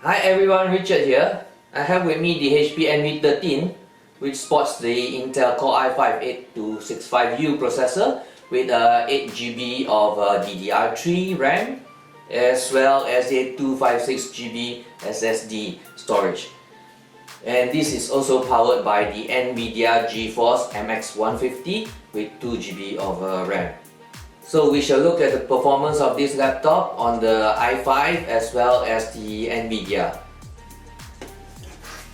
Hi everyone, Richard here. I have with me the HP NV13, which sports the Intel Core i5-8265U processor with 8 GB of DDR3 RAM as well as a 256 GB SSD storage. And this is also powered by the Nvidia GeForce Mx150 with 2 GB of RAM. So we shall look at the performance of this laptop on the i5 as well as the Nvidia.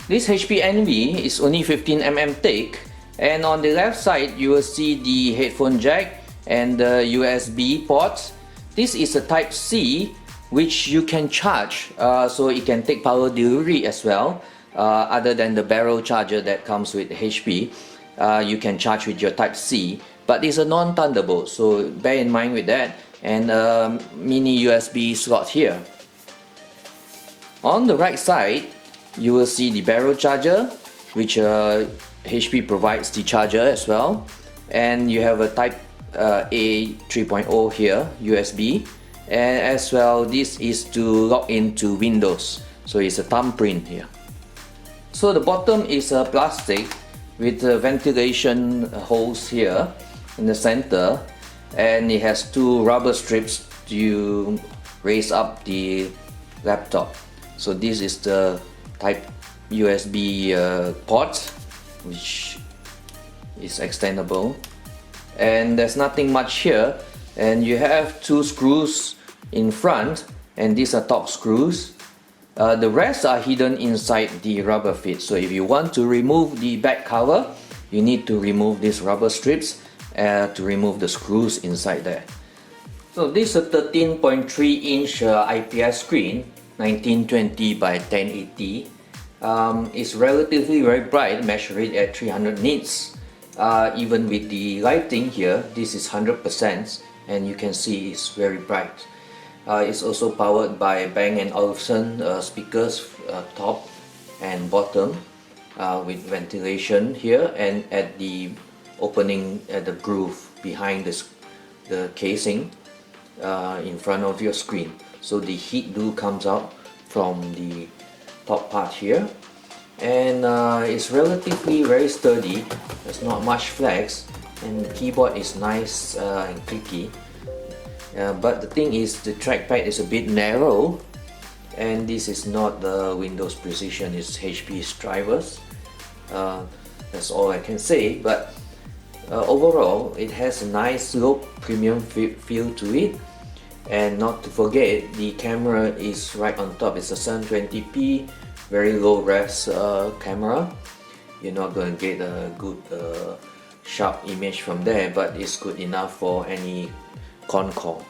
This HP Envy is only 15mm thick, and on the left side you will see the headphone jack and the USB ports. This is a Type C which you can charge, so it can take power delivery as well. Other than the barrel charger that comes with HP, you can charge with your Type C, but it's a non-Thunderbolt, so bear in mind with that. And a mini USB slot here. On the right side you will see the barrel charger, which HP provides the charger as well, and you have a Type A 3.0 here, USB, and as well this is to log into Windows, so it's a thumbprint here. So the bottom is a plastic with ventilation holes here in the center, and it has two rubber strips to raise up the laptop. So this is the Type USB port, which is extendable, and there's nothing much here. And you have two screws in front, and these are top screws. The rest are hidden inside the rubber feet, so if you want to remove the back cover, you need to remove these rubber strips to remove the screws inside there. So this is a 13.3-inch IPS screen, 1920 by 1080. It's relatively very bright, measured at 300 nits. Even with the lighting here, this is 100%, and you can see it's very bright. It's also powered by Bang & Olufsen speakers, top and bottom, with ventilation here and at the opening at the groove behind the casing in front of your screen. So the heat do comes out from the top part here, and it's relatively very sturdy. There's not much flex, and the keyboard is nice and clicky. But the thing is, the trackpad is a bit narrow, and this is not the Windows Precision, it's HP's drivers. That's all I can say, but overall it has a nice low premium feel to it. And not to forget, the camera is right on top. It's a 720p, very low res camera. You're not going to get a good sharp image from there, but it's good enough for any con call.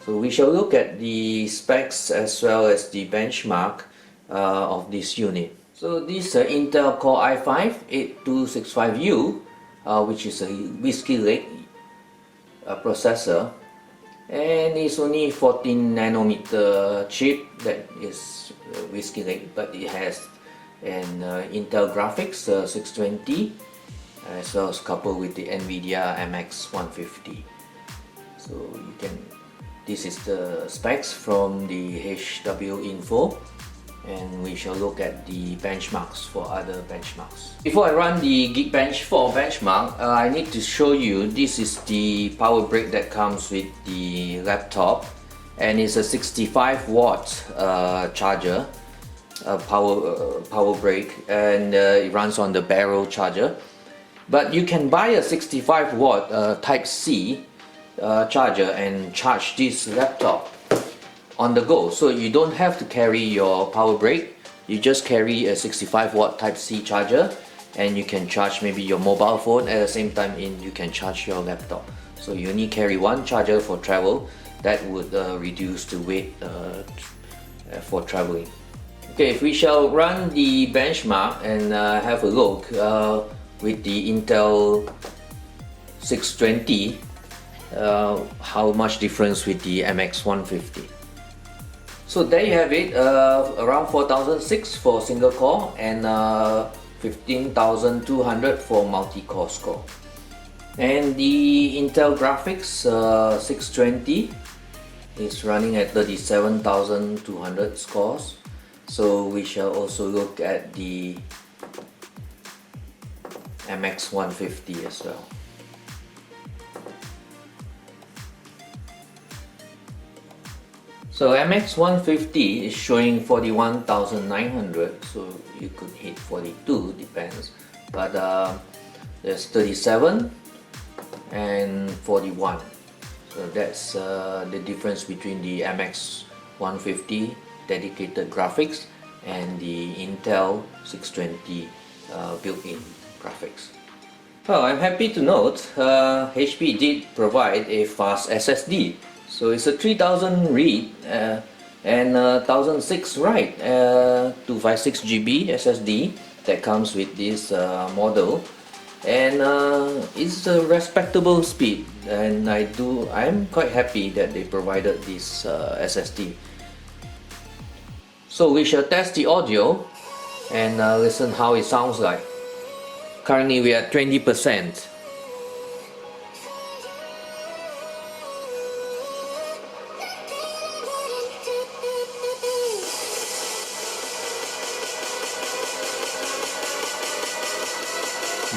So we shall look at the specs as well as the benchmark of this unit. So this Intel Core i5-8265U, which is a Whiskey Lake processor, and it's only 14nm chip that is Whiskey Lake, but it has an Intel graphics 620 as well as coupled with the Nvidia MX150. So you can, this is the specs from the HW info, and we shall look at the benchmarks for other benchmarks. Before I run the Geekbench 4 benchmark, I need to show you, this is the power brick that comes with the laptop, and it's a 65 watt charger, power brick, and it runs on the barrel charger. But you can buy a 65 watt Type C charger and charge this laptop on the go, so you don't have to carry your power brick. You just carry a 65 watt Type C charger, and you can charge maybe your mobile phone at the same time. You can charge your laptop. So you only carry one charger for travel. That would reduce the weight for traveling. Okay, if we shall run the benchmark and have a look with the Intel 620, how much difference with the MX150. So there you have it, around 4,006 for single core and 15,200 for multi-core score. And the Intel graphics 620 is running at 37,200 scores, So we shall also look at the MX150 as well. So MX150 is showing 41,900, so you could hit 42, depends. But there's 37 and 41. So that's the difference between the MX150 dedicated graphics and the Intel 620 built-in graphics. Well, I'm happy to note HP did provide a fast SSD. So it's a 3000 read and 1006 write, 256 GB SSD that comes with this model, and it's a respectable speed, and I'm quite happy that they provided this SSD. So we shall test the audio and listen how it sounds like. Currently we are at 20%.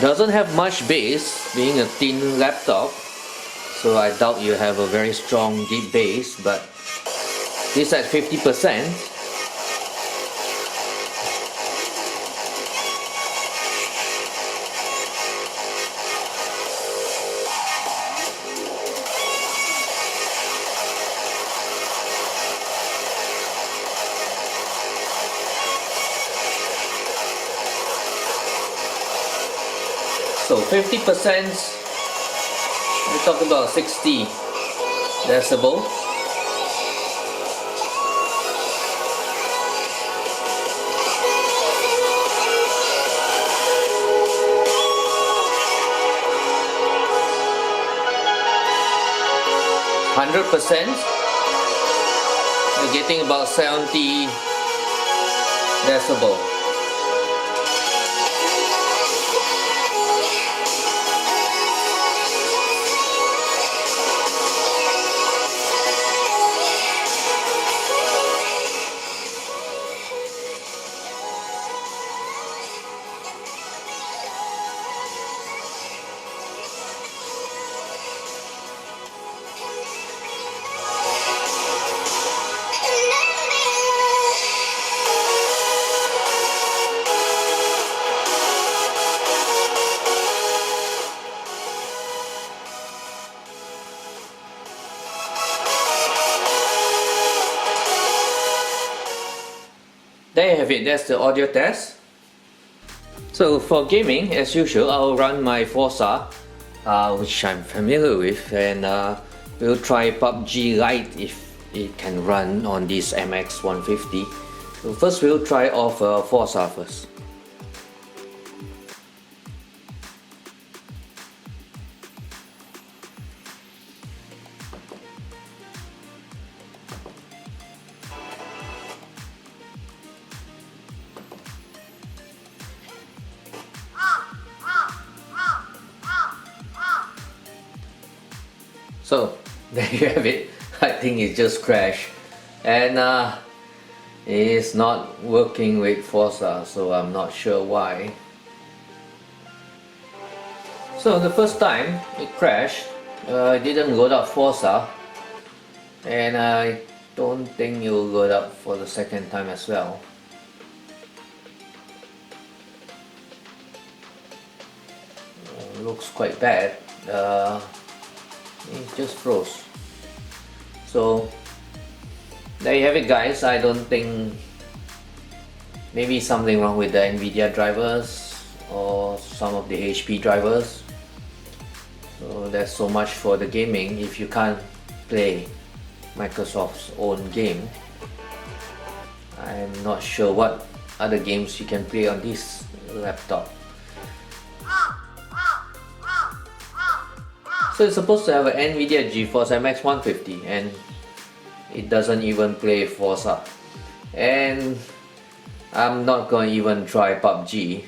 Doesn't have much bass, being a thin laptop, so I doubt you have a very strong deep bass, but this at 50%. So 50%, we talk about 60 decibel. %, you're getting about 70 decibel. There you have it, that's the audio test. So for gaming, as usual, I'll run my Forza, which I'm familiar with, and we'll try PUBG Lite if it can run on this MX150. So first we'll try off Forza first. So there you have it. I think it just crashed, and it's not working with Forza, so I'm not sure why. So the first time it crashed, it didn't load up Forza, and I don't think it will load up for the second time as well. Looks quite bad. It just froze. So there you have it, guys. I don't think, maybe something wrong with the Nvidia drivers or some of the HP drivers. So that's so much for the gaming. If you can't play Microsoft's own game, I'm not sure what other games you can play on this laptop. So it's supposed to have an Nvidia GeForce Mx150, and it doesn't even play Forza. And I'm not going to even try PUBG.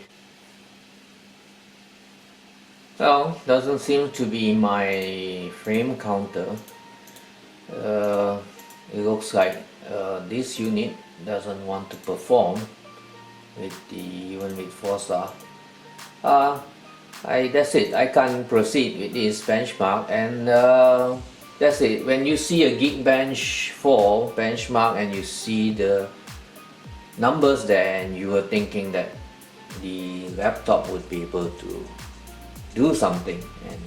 Well, doesn't seem to be my frame counter. It looks like this unit doesn't want to perform with even with Forza. That's it. I can't proceed with this benchmark, and that's it. When you see a Geekbench 4 benchmark and you see the numbers there, and you were thinking that the laptop would be able to do something, and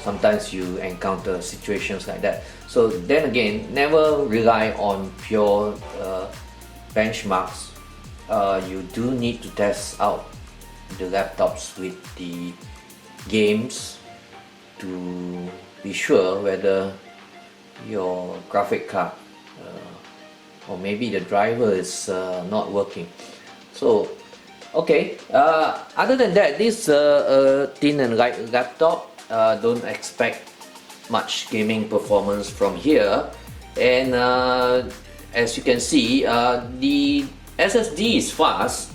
sometimes you encounter situations like that. So then again, never rely on pure benchmarks. You do need to test out the laptops with the games to be sure whether your graphic card or maybe the driver is not working. So okay, other than that, this thin and light laptop, don't expect much gaming performance from here. And as you can see, the SSD is fast,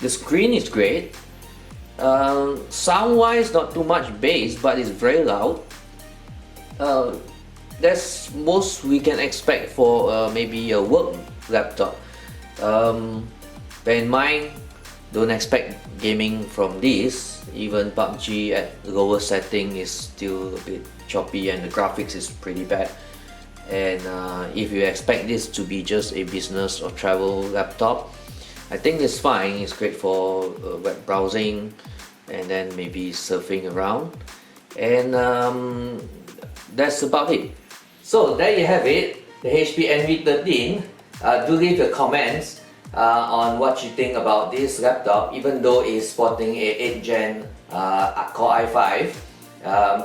the screen is great, sound wise not too much bass, but it's very loud. That's most we can expect for maybe a work laptop. Bear in mind, don't expect gaming from this. Even PUBG at lower setting is still a bit choppy and the graphics is pretty bad. And if you expect this to be just a business or travel laptop, I think it's fine. It's great for web browsing and then maybe surfing around. And that's about it. So there you have it, the HP NV13. Do leave your comments on what you think about this laptop, even though it's sporting a 8th gen Core i5,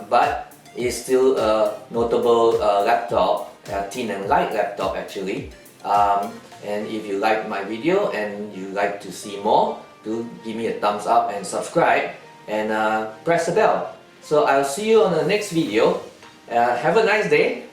but it's still a notable laptop, a thin and light laptop actually. And if you like my video and you like to see more, do give me a thumbs up and subscribe, and press the bell. So I'll see you on the next video. Have a nice day.